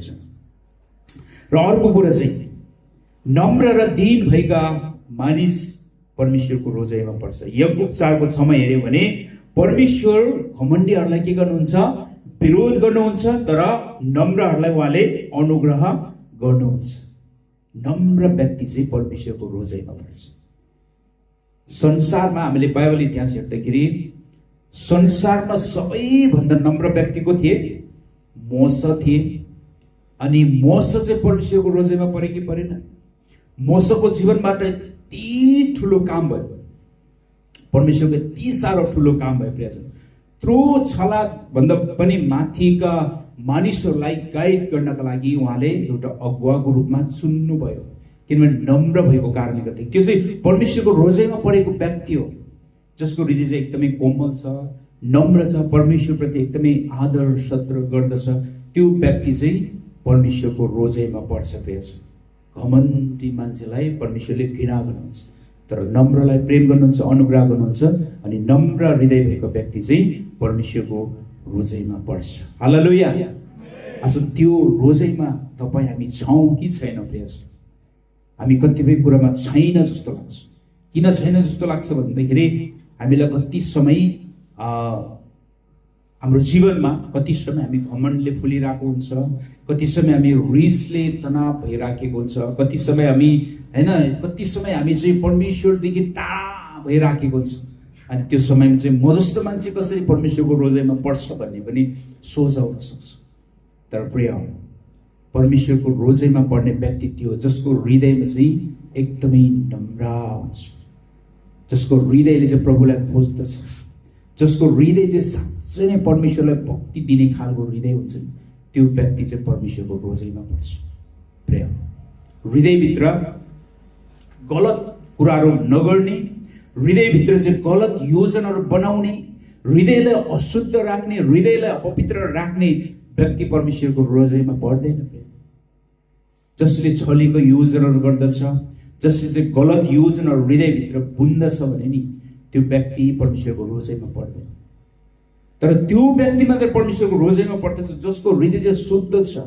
र अर्को कुरा चाहिँ नम्र र दीन भएका मानिस परमेश्वरको रोजाइमा पर्छ। याकूब 4:6 हेर्यो भने परमेश्वर घमण्डीहरूलाई के गर्नुहुन्छ? विरोध गर्नुहुन्छ, तर नम्रहरूलाई उहाँले अनुग्रह गर्नुहुन्छ। नम्र व्यक्ति चाहिँ परमेश्वरको रोजाइमा पर्छ। संसारमा हामीले बाइबल इतिहास हेर्दाखेरि संसारमा सबैभन्दा नम्र व्यक्ति को थिए? मोसा थिए। अनि मोसा चाहिँ परमेश्वरको रोजाइमा परे कि परेन? मोसाको जीवनबाट यति ठुलो काम भयो, परमेश्वरको यति साह्रो ठुलो काम भयो प्रियजन। त्रो छला भन्दा पनि माथिका मानिसहरूलाई गाइड गर्नका लागि उहाँले एउटा अगुवाको रूपमा चुन्नुभयो, किनभने नम्र भएको कारणले गर्दा। त्यो चाहिँ परमेश्वरको रोजाइमा परेको व्यक्ति हो, जसको हृदय चाहिँ एकदमै कोमल छ, नम्र छ, परमेश्वरप्रति एकदमै आदर सत्र गर्दछ। त्यो व्यक्ति चाहिँ परमेश्वरको रोजाइमा पर्छ प्रियजन। घमण्डी मान्छेलाई परमेश्वरले घृणा गर्नुहुन्छ, तर नम्रलाई प्रेम गर्नुहुन्छ, अनुग्रह गर्नुहुन्छ। अनि नम्र हृदय भएको व्यक्ति चाहिँ परमेश्वरको रोजाइमा पर्छ। हालेलुया। आज त्यो रोजाइमा तपाईँ हामी छौँ कि छैन प्रियजन? हामी कतिपय कुरामा छैन जस्तो लाग्छ। किन छैन जस्तो लाग्छ भन्दाखेरि हामीलाई कति समय हाम्रो जीवनमा कति समय हामी घमण्डले फुलिरहेको हुन्छ, कति समय हामी रिसले तनाव भइराखेको हुन्छ, कति समय हामी हैन, कति समय हामी चाहिँ परमेश्वरदेखि टाढा भइराखेको हुन्छ। अनि त्यो समयमा चाहिँ म जस्तो मान्छे कसरी परमेश्वरको रोजाइमा पर्छ भन्ने पनि सोच आउन सक्छ। तर प्रिय, परमेश्वरको रोजाइमा पर्ने व्यक्ति त्यो जसको हृदयमा चाहिँ एकदमै नम्र हुन्छ, जसको हृदयले चाहिँ प्रभुलाई खोज्दछ, जसको हृदय चाहिँ साँच्चै नै परमेश्वरलाई भक्ति दिने खालको हृदय हुन्छ, त्यो व्यक्ति चाहिँ परमेश्वरको रोजाइमा पर्छ। प्रिय, हृदयभित्र गलत कुराहरू नगर्ने, हृदयभित्र चाहिँ गलत योजनाहरू बनाउने, हृदयलाई अशुद्ध राख्ने, हृदयलाई अपवित्र राख्ने व्यक्ति परमेश्वरको रोजाइमा पर्दैन। जसले छलीको योजनाहरू गर्दछ, जसले चाहिँ गलत योजनाहरू हृदयभित्र बुन्दछ भने नि त्यो व्यक्ति परमेश्वरको रोजाइमा पर्दैन। तर त्यो व्यक्ति मात्र परमेश्वरको रोजाइमा पर्दछ जसको हृदय चाहिँ शुद्ध छ,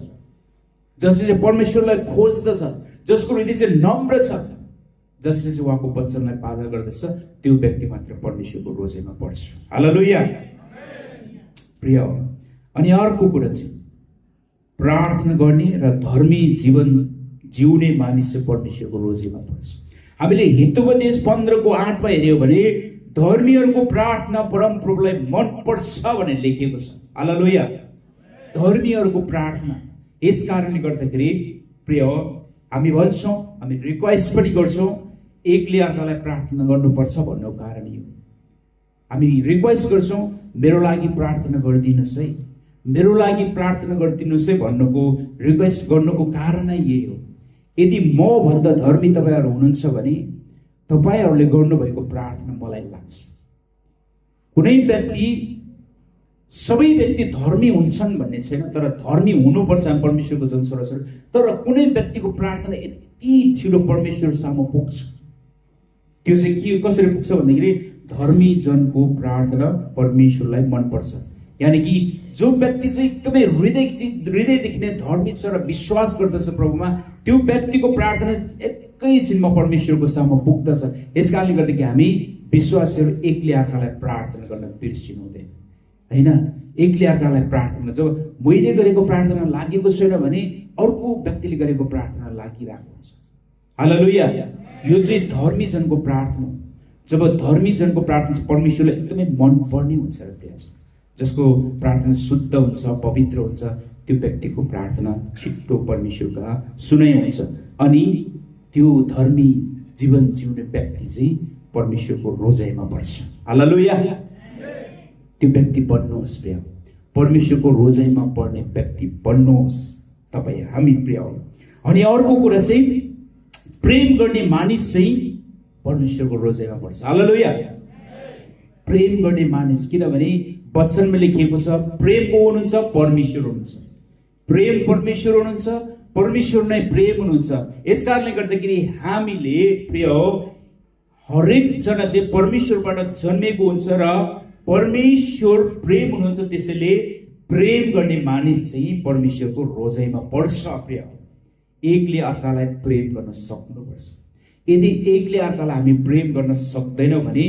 जसले चाहिँ परमेश्वरलाई खोज्दछ, जसको हृदय चाहिँ नम्र छ, जसले चाहिँ उहाँको वचनलाई पालन गर्दछ, त्यो व्यक्ति मात्र परमेश्वरको रोजाइमा पर्छ। हालेलुया। प्रिय, अनि अर्को कुरा चाहिँ प्रार्थना गर्ने र धर्मी जीवन जिउने मानिस चाहिँ परमेश्वरको रोजाइमा पर्छ। हामीले हितोपदेश 15:8 हेर्यौं भने धर्मीहरूको प्रार्थना परमप्रभुलाई मन पर्छ भनेर लेखिएको छ। हालेलुया। धर्मीहरूको प्रार्थना। यस कारणले गर्दाखेरि प्रिय, हामी भन्छौँ, हामी रिक्वेस्ट पनि गर्छौँ, एकले अर्कालाई प्रार्थना गर्नुपर्छ भन्नुको कारण यो। हामी रिक्वेस्ट गर्छौँ, मेरो लागि प्रार्थना गरिदिनुहोस् है, मेरो लागि प्रार्थना गरिदिनुहोस् है भन्नुको रिक्वेस्ट गर्नुको कारण नै यही हो। यदि म भन्दा धर्मी तपाईँहरू हुनुहुन्छ भने तपाईँहरूले गर्नुभएको प्रार्थना मलाई लाग्छ। कुनै व्यक्ति, सबै व्यक्ति धर्मी हुन्छन् भन्ने छैन, तर धर्मी हुनुपर्छ हामी परमेश्वरको जन छोरा छोरी। तर कुनै व्यक्तिको प्रार्थना यति छिटो परमेश्वर सामु पुग्छ, त्यो चाहिँ के कसरी पुग्छ भन्दाखेरि धर्मी जनको प्रार्थना परमेश्वरलाई मनपर्छ। यानी कि जो व्यक्ति चाहिँ एकदमै हृदयदेखि नै धर्मी छ र विश्वास गर्दछ प्रभुमा, त्यो व्यक्तिको प्रार्थना एकैछिनमा परमेश्वरको सामु पुग्दछ। यस कारणले गर्दाखेरि हामी विश्वासीहरू एकले अर्कालाई प्रार्थना गर्न बिर्सिनु हुँदैन, हैन? एकले अर्कालाई प्रार्थना, जब मैले गरेको प्रार्थना लागेको छैन भने अर्को व्यक्तिले गरेको प्रार्थना लागिरहेको हुन्छ। हालेलुया। यो चाहिँ धर्मी जनको प्रार्थना हो। जब धर्मी जनको प्रार्थना परमेश्वरलाई एकदमै मन पर्ने हुन्छ र प्रिय, जसको प्रार्थना शुद्ध हुन्छ, पवित्र हुन्छ, त्यो व्यक्तिको प्रार्थना छिट्टो परमेश्वरका सुनाइ हुन्छ। अनि त्यो धर्मी जीवन जिउने व्यक्ति चाहिँ परमेश्वरको रोजाइमा पर्छ। हालेलुया। त्यो व्यक्ति बन्नुहोस् प्रिय, परमेश्वरको रोजाइमा पर्ने व्यक्ति बन्नुहोस् तपाईँ, हामी प्रिय। अनि अर्को कुरा चाहिँ प्रेम गर्ने मानिस चाहिँ परमेश्वरको रोजाइमा पर्छ। हालेलुया। प्रेम गर्ने मानिस, किनभने वचनमा लेखिएको छ प्रेम को हुनुहुन्छ? परमेश्वर हुनुहुन्छ। प्रेम परमेश्वर हुनुहुन्छ, परमेश्वर नै प्रेम हुनुहुन्छ। यस कारणले गर्दाखेरि हामीले प्रिय हरेक जना चाहिँ परमेश्वरबाट जन्मेको हुन्छ र परमेश्वर प्रेम हुनुहुन्छ। त्यसैले प्रेम गर्ने मानिस चाहिँ परमेश्वरको रोजाइमा पर्छ। प्रिय, एकले अर्कालाई प्रेम गर्न सक्नुपर्छ। यदि एकले अर्कालाई हामी प्रेम गर्न सक्दैनौँ भने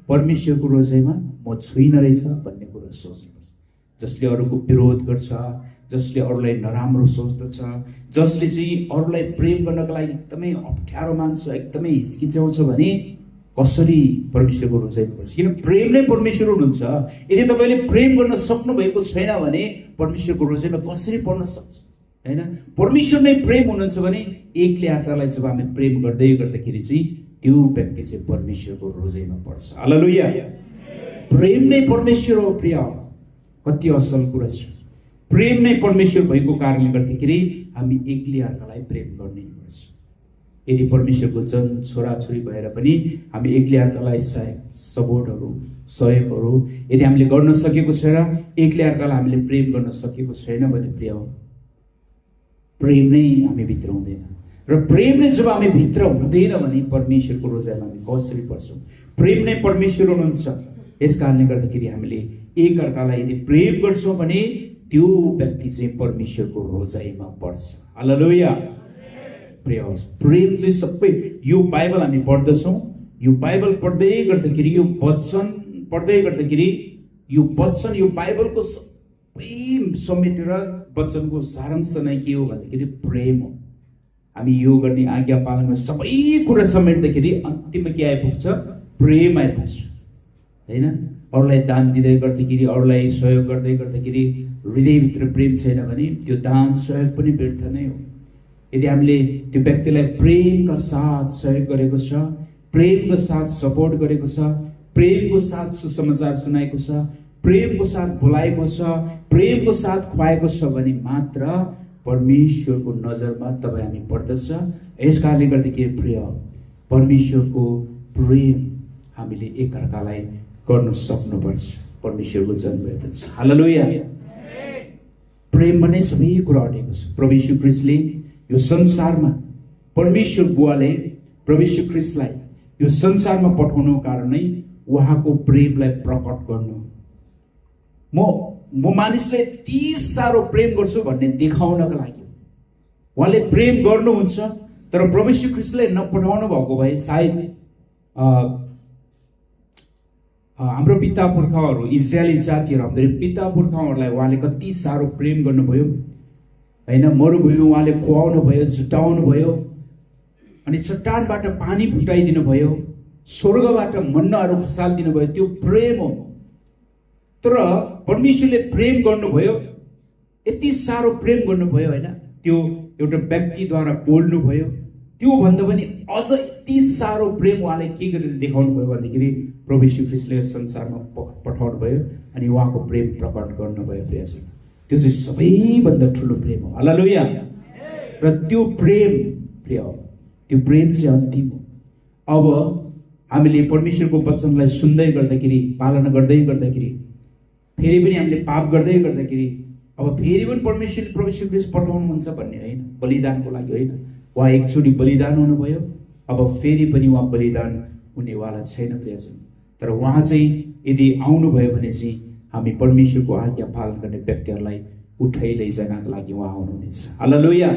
परमेश्वरको रोजाइमा म छुइनँ रहेछ भन्ने कुरा सोच्नुपर्छ। जसले अरूको विरोध गर्छ, जसले अरूलाई नराम्रो सोच्दछ, जसले चाहिँ अरूलाई प्रेम गर्नको लागि एकदमै अप्ठ्यारो मान्छ, एकदमै हिचकिचाउँछ भने कसरी परमेश्वरको रोजाइमा पर्छ? किन प्रेम नै परमेश्वर हुनुहुन्छ। यदि तपाईँले प्रेम गर्न सक्नु भएको छैन भने परमेश्वरको रोजाइमा कसरी पर्न सक्छ, हैन? परमेश्वर नै प्रेम हुनुहुन्छ भने एकले अर्कालाई जब हामी प्रेम गर्दै गर्दाखेरि चाहिँ त्यो व्यक्ति चाहिँ परमेश्वरको रोजाइमा पर्छ। हालेलुया। प्रेम नै परमेश्वर हो प्रिय, कति असल कुरा छ। प्रेम नै परमेश्वर भएको कारणले गर्दाखेरि हामी एकले अर्कालाई प्रेम गर्नै पर्छ। यदि परमेश्वरको जन छोराछोरी भएर पनि हामी एकले अर्कालाई सपोर्टहरू, सहयोगहरू यदि हामीले गर्न सकेको छैन, एकले अर्कालाई हामीले प्रेम गर्न सकेको छैन भने प्रिय प्रेम नै हामी भित्र हुँदैन। र प्रेम नै जब हामी भित्र हुँदैन भने परमेश्वरको रोजाइमा हामी कसरी पर्छौँ? प्रेम नै परमेश्वर हुनुहुन्छ। यस कारणले गर्दाखेरि हामीले एक अर्कालाई यदि प्रेम गर्छौँ भने त्यो व्यक्ति चाहिँ परमेश्वरको रोजाइमा पर्छ। हालेलुया। प्रेम चाहिँ सबै यो बाइबल हामी पढ्दछौँ, यो बाइबल पढ्दै गर्दाखेरि यो वचन पढ्दै गर्दाखेरि यो वचन यो बाइबलको सबै समेटेर वचनको सारांश नै के हो भन्दाखेरि प्रेम हो। हामी यो गर्ने आज्ञा पालनमा सबै कुरा समेट्दाखेरि अन्तिममा के आइपुग्छ? प्रेम आइपुग्छ, हैन? अरूलाई दान दिँदै गर्दाखेरि, अरूलाई सहयोग गर्दै गर्दाखेरि हृदयभित्र प्रेम छैन भने त्यो दान सहयोग पनि व्यर्थ नै हो। यदि हामीले त्यो व्यक्तिलाई प्रेमका साथ सहयोग गरेको छ, प्रेमको साथ सपोर्ट गरेको छ, प्रेमको साथ सुसमाचार सुनाएको छ, प्रेमको साथ बोलाएको छ, प्रेमको साथ खुवाएको छ भने मात्र परमेश्वरको नजरमा तपाईँ हामी पर्दछ। यस कारणले गर्दाखेरि प्रिय परमेश्वरको प्रेम हामीले एकअर्कालाई गर्न सक्नुपर्छ। परमेश्वरको जन भएपछि हालेलुया। प्रेममा नै सबै कुरा अडेको छ। प्रभु यीशु ख्रीष्टले यो संसारमा परमेश्वर बुवाले प्रभु यीशु ख्रीष्टलाई यो संसारमा पठाउनुको कारण नै उहाँको प्रेमलाई प्रकट गर्नु। म मानिसलाई यति साह्रो प्रेम गर्छु भन्ने देखाउनको लागि उहाँले प्रेम गर्नुहुन्छ। तर प्रभु यीशु ख्रीष्टले नपठाउनु भएको भए सायद हाम्रो पिता पुर्खाहरू इजरायली जातिहरू हाम्रो पिता पुर्खाहरूलाई उहाँले कति साह्रो प्रेम गर्नुभयो, हैन? मरुभूमिमा उहाँले खुवाउनु भयो, जुटाउनु भयो, अनि चट्टानबाट पानी फुटाइदिनु भयो, स्वर्गबाट मन्नाहरू खसालिदिनु भयो। त्यो प्रेम हो। तर परमेश्वरले प्रेम गर्नुभयो, यति साह्रो प्रेम गर्नुभयो, हैन? त्यो एउटा व्यक्तिद्वारा बोल्नु भयो। त्यो भन्दा पनि अझ यति साह्रो प्रेम उहाँले के गरेर देखाउनु भयो भन्दाखेरि प्रभु यीशु ख्रीष्टले संसारमा पठाउनु भयो अनि उहाँको प्रेम प्रकट गर्नुभयो। प्रिय त्यो चाहिँ सबैभन्दा ठुलो प्रेम हो। हालेलुया। र त्यो प्रेम प्रिय त्यो प्रेम चाहिँ अन्तिम हो। अब हामीले परमेश्वरको वचनलाई सुन्दै गर्दाखेरि, पालना गर्दै गर्दाखेरि, फेरि पनि हामीले पाप गर्दै गर्दाखेरि अब फेरि पनि परमेश्वरले प्रभु यीशु ख्रीष्ट पठाउनुहुन्छ भन्ने होइन, बलिदानको लागि होइन। उहाँ एकचोटि बलिदान हुनुभयो, अब फेरि पनि उहाँ बलिदान हुनेवाला छैन प्रियजन। तर उहाँ चाहिँ यदि आउनुभयो भने चाहिँ हामी परमेश्वरको आज्ञा पालन गर्ने व्यक्तिहरूलाई उठाइ लैजानको लागि उहाँ आउनुहुनेछ। हालेलुया।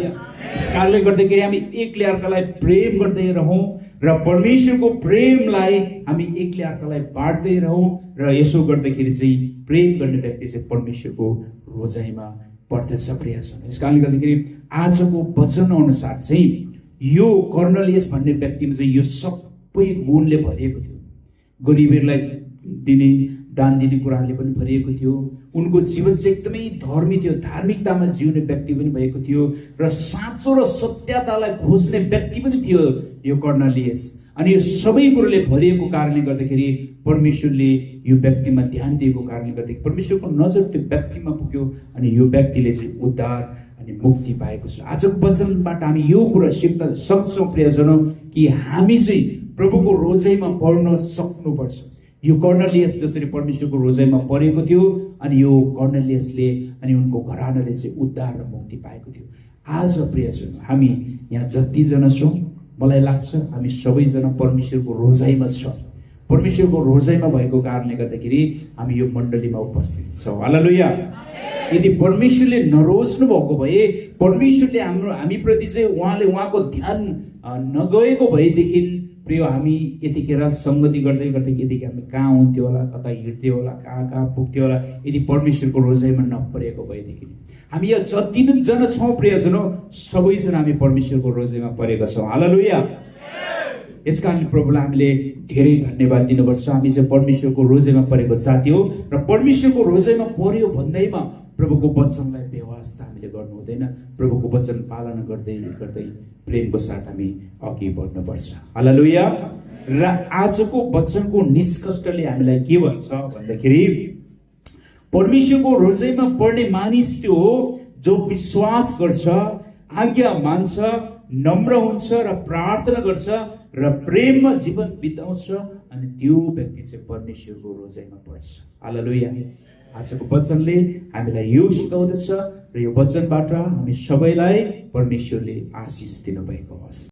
यस कारणले गर्दाखेरि हामी एकले अर्कालाई प्रेम गर्दै रहौं र परमेश्वरको प्रेमलाई हामी एकले अर्कालाई बाँड्दै रहौं र यसो गर्दाखेरि चाहिँ प्रेम गर्ने व्यक्ति चाहिँ परमेश्वरको रोजाइमा पर्दछ प्रियजन। यस कारणले गर्दाखेरि आजको वचन अनुसार चाहिँ यो कर्नेलियस भन्ने व्यक्तिमा चाहिँ यो सबै गुणले भरिएको थियो। गरिबहरूलाई दिने दान दिने कुराले पनि भरिएको थियो। उनको जीवन चाहिँ एकदमै धर्मी थियो, धार्मिकतामा जिउने व्यक्ति पनि भएको थियो र साँचो र सत्यतालाई खोज्ने व्यक्ति पनि थियो यो कर्नेलियस। अनि यो सबै कुरोले भरिएको कारणले गर्दाखेरि परमेश्वरले यो व्यक्तिमा ध्यान दिएको कारणले गर्दाखेरि परमेश्वरको नजर त्यो व्यक्तिमा पुग्यो अनि यो व्यक्तिले चाहिँ उद्धार अनि मुक्ति पाएको छ। आजको वचनबाट हामी यो कुरा सिक्न सक्छौँ प्रियजनौँ कि हामी चाहिँ प्रभुको रोजाइमा पर्न सक्नुपर्छ। यो कर्नेलियस जसरी परमेश्वरको रोजाइमा परेको थियो अनि यो कर्नेलियसले अनि उनको घरानाले चाहिँ उद्धार र मुक्ति पाएको थियो। आज प्रियजन हामी यहाँ जतिजना छौँ मलाई लाग्छ हामी सबैजना परमेश्वरको रोजाइमा छौँ। परमेश्वरको रोजाइमा भएको कारणले गर्दाखेरि हामी यो मण्डलीमा उपस्थित छौँ। हालेलुया। यदि परमेश्वरले नरोज्नु भएको भए, परमेश्वरले हामीप्रति चाहिँ उहाँको ध्यान नगएको भएदेखि प्रिय हामी यतिखेर संगति गर्दै गर्दै यतिखेर हामी कहाँ हुन्थ्यो होला, कता हिँड्थ्यो होला, कहाँ पुग्थ्यो होला यदि परमेश्वरको रोजाइमा नपरेको भएदेखि। हामी यहाँ जतिजना छौँ प्रियजनौ सबैजना हामी परमेश्वरको रोजाइमा परेका छौँ। हालेलुया। यस कारणले प्रभुलाई हामीले धेरै धन्यवाद दिनुपर्छ। हामी चाहिँ परमेश्वरको रोजाइमा परेको जाति हो र परमेश्वरको रोजाइमा पर्यो भन्दैमा प्रभुको वचनलाई व्यवस्था हामीले गर्नु हुँदैन। प्रभुको वचन पालना गर्दै गर्दै प्रेमको साथ हामी अघि बढ्नुपर्छ। हालेलुया। र आजको वचनको निष्कर्षले हामीलाई के भन्छ भन्दाखेरि परमेश्वरको रोजाइमा पर्ने मानिस त्यो हो जो विश्वास गर्छ, आज्ञा मान्छ, नम्र हुन्छ र प्रार्थना गर्छ र प्रेममा जीवन बिताउँछ अनि त्यो व्यक्ति चाहिँ परमेश्वरको रोजाइमा पर्छ। हालेलुया। आजको वचनले हामीलाई यो सिकाउँदछ र यो वचनबाट हामी सबैलाई परमेश्वरले आशिष दिनुभएको होस्।